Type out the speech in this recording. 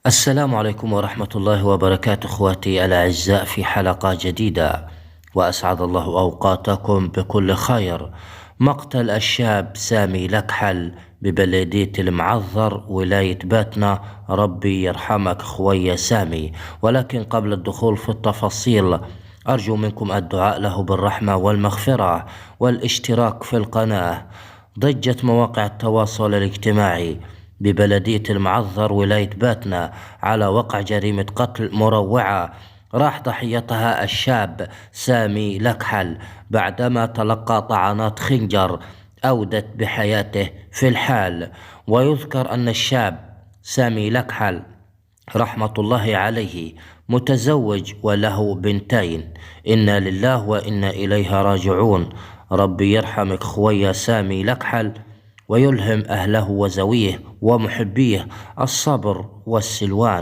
السلام عليكم ورحمة الله وبركاته اخواتي الاعزاء في حلقة جديدة، واسعد الله اوقاتكم بكل خير. مقتل الشاب سامي لكحل ببلدية المعذر ولاية باتنا، ربي يرحمك خويا سامي. ولكن قبل الدخول في التفاصيل ارجو منكم الدعاء له بالرحمة والمغفرة والاشتراك في القناة. ضجت مواقع التواصل الاجتماعي ببلدية المعذر ولاية باتنا على وقع جريمة قتل مروعة راح ضحيتها الشاب سامي لكحل بعدما تلقى طعنات خنجر أودت بحياته في الحال. ويذكر أن الشاب سامي لكحل رحمة الله عليه متزوج وله بنتين. إنا لله وإنا إليه راجعون. ربي يرحمك خويا سامي لكحل ويلهم أهله وزويه ومحبيه الصبر والسلوان.